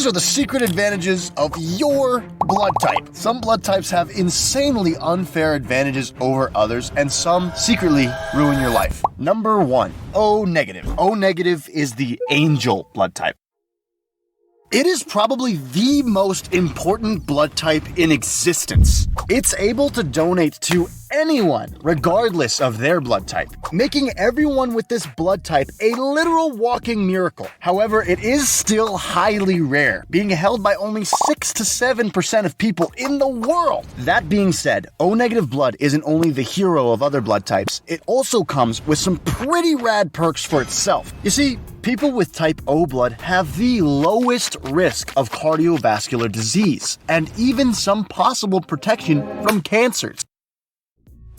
these are the secret advantages of your blood type. Some blood types have insanely unfair advantages over others, and some secretly ruin your life. Number 1, O negative. O negative is the angel blood type. It is probably the most important blood type in existence. It's able to donate to anyone, regardless of their blood type, making everyone with this blood type a literal walking miracle. However, it is still highly rare, being held by only 6 to 7% of people in the world. That being said, O-negative blood isn't only the hero of other blood types, it also comes with some pretty rad perks for itself. You see, people with type O blood have the lowest risk of cardiovascular disease, and even some possible protection from cancers.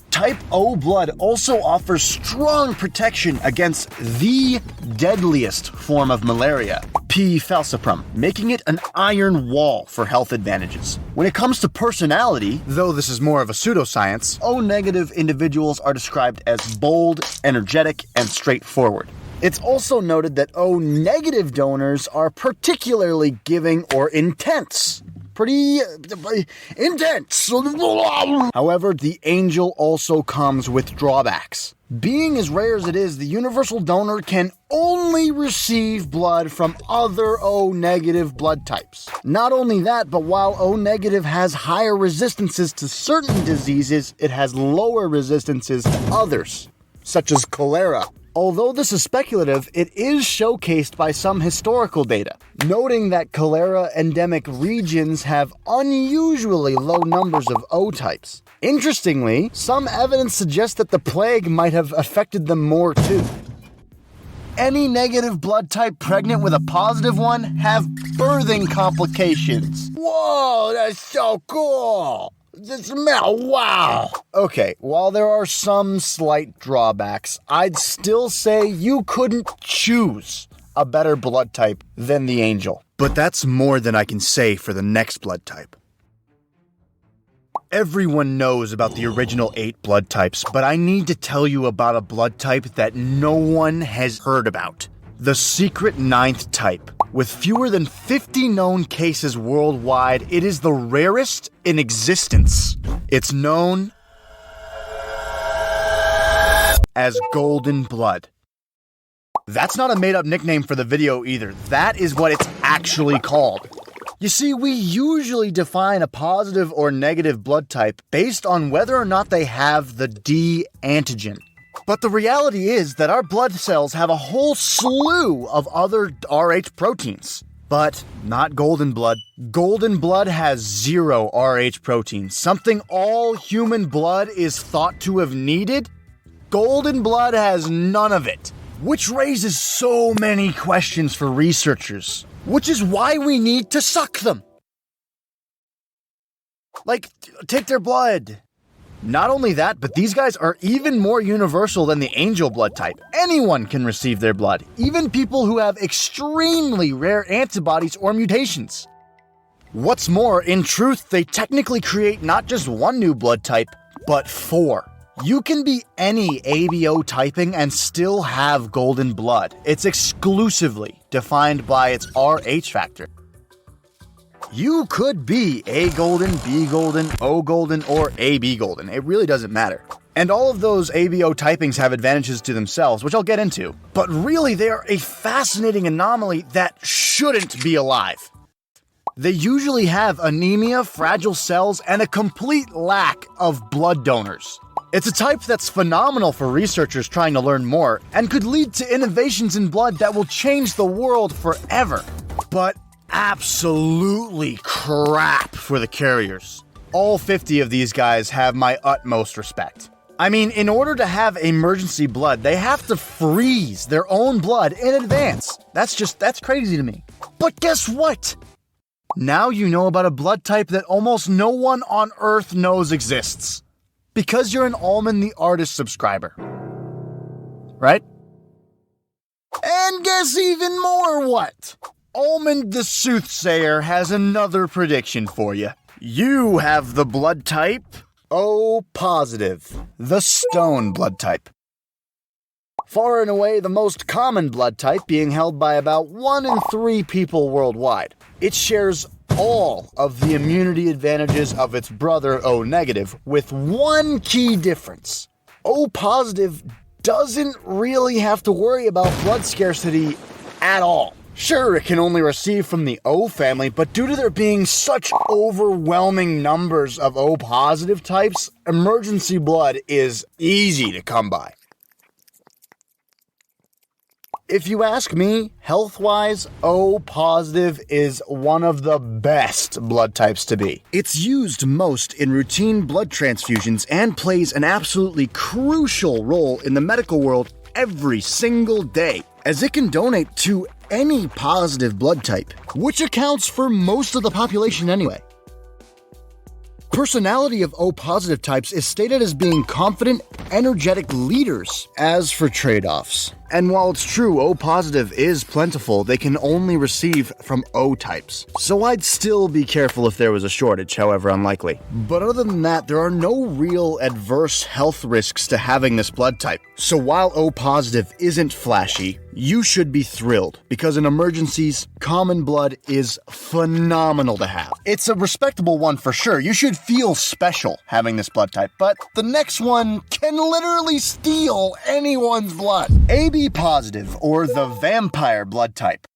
Type O blood also offers strong protection against the deadliest form of malaria, P. falciparum, making it an iron wall for health advantages. When it comes to personality, though this is more of a pseudoscience, O-negative individuals are described as bold, energetic, and straightforward. It's also noted that O-negative donors are particularly giving or intense. Pretty intense. However, the angel also comes with drawbacks. Being as rare as it is, the universal donor can only receive blood from other O-negative blood types. Not only that, but while O-negative has higher resistances to certain diseases, it has lower resistances to others, such as cholera. Although this is speculative, it is showcased by some historical data, noting that cholera endemic regions have unusually low numbers of O-types. Interestingly, some evidence suggests that the plague might have affected them more too. Any negative blood type pregnant with a positive one have birthing complications. Whoa, that's so cool! The smell, wow! Okay, while there are some slight drawbacks, I'd still say you couldn't choose a better blood type than the angel. But that's more than I can say for the next blood type. Everyone knows about the original 8 blood types, but I need to tell you about a blood type that no one has heard about. The secret 9th type. With fewer than 50 known cases worldwide, it is the rarest in existence. It's known as golden blood. That's not a made-up nickname for the video either. That is what it's actually called. You see, we usually define a positive or negative blood type based on whether or not they have the D antigen. But the reality is that our blood cells have a whole slew of other Rh proteins. But not golden blood. Golden blood has 0 Rh protein, something all human blood is thought to have needed. Golden blood has none of it, which raises so many questions for researchers, which is why we need to suck them. Like, take their blood. Not only that, but these guys are even more universal than the angel blood type. Anyone can receive their blood, even people who have extremely rare antibodies or mutations. What's more, in truth, they technically create not just one new blood type, but 4. You can be any ABO typing and still have golden blood. It's exclusively defined by its Rh factor. You could be A golden, B golden, O golden, or AB golden. It really doesn't matter. And all of those ABO typings have advantages to themselves, which I'll get into. But really, they are a fascinating anomaly that shouldn't be alive. They usually have anemia, fragile cells, and a complete lack of blood donors. It's a type that's phenomenal for researchers trying to learn more, and could lead to innovations in blood that will change the world forever. But absolutely crap for the carriers. All 50 of these guys have my utmost respect. I mean, in order to have emergency blood, they have to freeze their own blood in advance. That's crazy to me. But guess what? Now you know about a blood type that almost no one on Earth knows exists. Because you're an AlmondTheArtist subscriber. Right? And guess even more what? Almond the Soothsayer has another prediction for you. You have the blood type O positive, the stone blood type. far and away the most common blood type being held by about 1 in 3 people worldwide. It shares all of the immunity advantages of its brother O negative, with one key difference. O positive doesn't really have to worry about blood scarcity at all. Sure, it can only receive from the O family, but due to there being such overwhelming numbers of O positive types, emergency blood is easy to come by. If you ask me, health-wise, O positive is one of the best blood types to be. It's used most in routine blood transfusions and plays an absolutely crucial role in the medical world every single day, as it can donate to any positive blood type, which accounts for most of the population anyway. Personality of O positive types is stated as being confident, energetic leaders. As for trade-offs, and while it's true O positive is plentiful, they can only receive from O types. So I'd still be careful if there was a shortage, however unlikely. But other than that, there are no real adverse health risks to having this blood type. So while O positive isn't flashy, you should be thrilled, because in emergencies, common blood is phenomenal to have. It's a respectable one for sure. You should feel special having this blood type, but the next one can literally steal anyone's blood. AB positive, or the vampire blood type.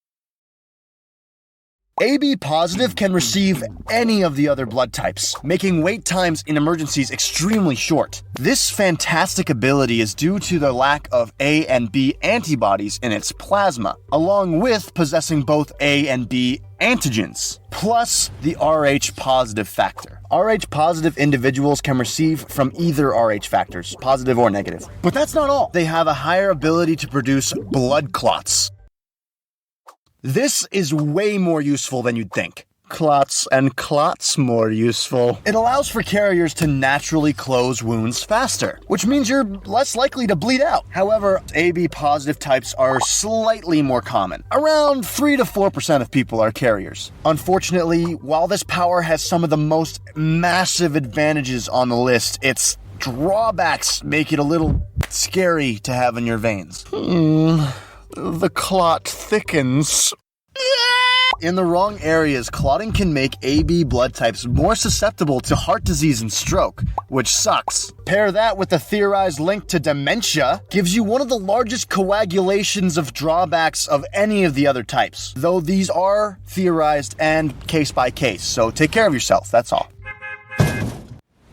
AB positive can receive any of the other blood types, making wait times in emergencies extremely short. This fantastic ability is due to the lack of A and B antibodies in its plasma, along with possessing both A and B antigens, plus the Rh positive factor. Rh positive individuals can receive from either Rh factors, positive or negative. But that's not all. They have a higher ability to produce blood clots. This is way more useful than you'd think. Clots and clots more useful. It allows for carriers to naturally close wounds faster, which means you're less likely to bleed out. However, AB positive types are slightly more common. Around 3 to 4% of people are carriers. Unfortunately, while this power has some of the most massive advantages on the list, its drawbacks make it a little scary to have in your veins. The clot thickens. In the wrong areas, clotting can make AB blood types more susceptible to heart disease and stroke, which sucks. Pair that with the theorized link to dementia, gives you one of the largest coagulations of drawbacks of any of the other types, though these are theorized and case by case, so take care of yourself, that's all.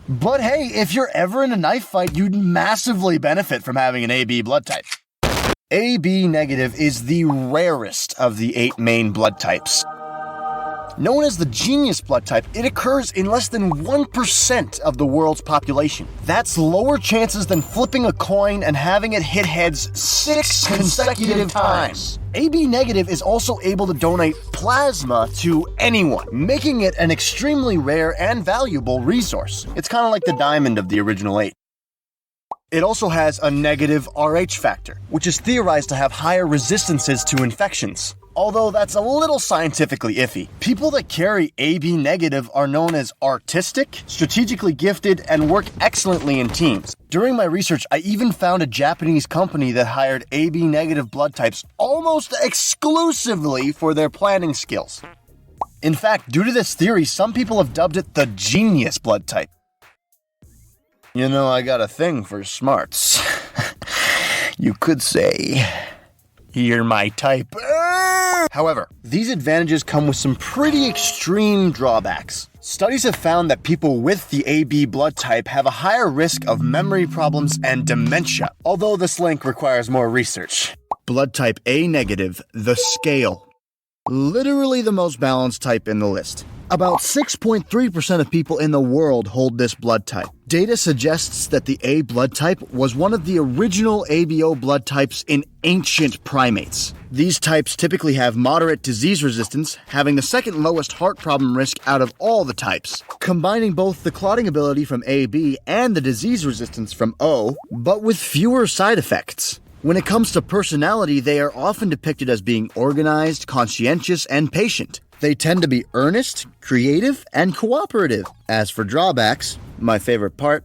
But hey, if you're ever in a knife fight, you'd massively benefit from having an AB blood type. AB negative is the rarest of the 8 main blood types. Known as the genius blood type, it occurs in less than 1% of the world's population. That's lower chances than flipping a coin and having it hit heads 6 consecutive times. AB negative is also able to donate plasma to anyone, making it an extremely rare and valuable resource. It's kind of like the diamond of the original 8. It also has a negative Rh factor, which is theorized to have higher resistances to infections. Although that's a little scientifically iffy. People that carry AB negative are known as artistic, strategically gifted, and work excellently in teams. During my research, I even found a Japanese company that hired AB negative blood types almost exclusively for their planning skills. In fact, due to this theory, some people have dubbed it the genius blood type. You know, I got a thing for smarts. You could say, you're my type. However, these advantages come with some pretty extreme drawbacks. Studies have found that people with the AB blood type have a higher risk of memory problems and dementia, although this link requires more research. Blood type A negative, the scale. Literally the most balanced type in the list. About 6.3% of people in the world hold this blood type. Data suggests that the A blood type was one of the original ABO blood types in ancient primates. These types typically have moderate disease resistance, having the second lowest heart problem risk out of all the types, combining both the clotting ability from AB and the disease resistance from O, but with fewer side effects. When it comes to personality, they are often depicted as being organized, conscientious, and patient. They tend to be earnest, creative, and cooperative. As for drawbacks, my favorite part,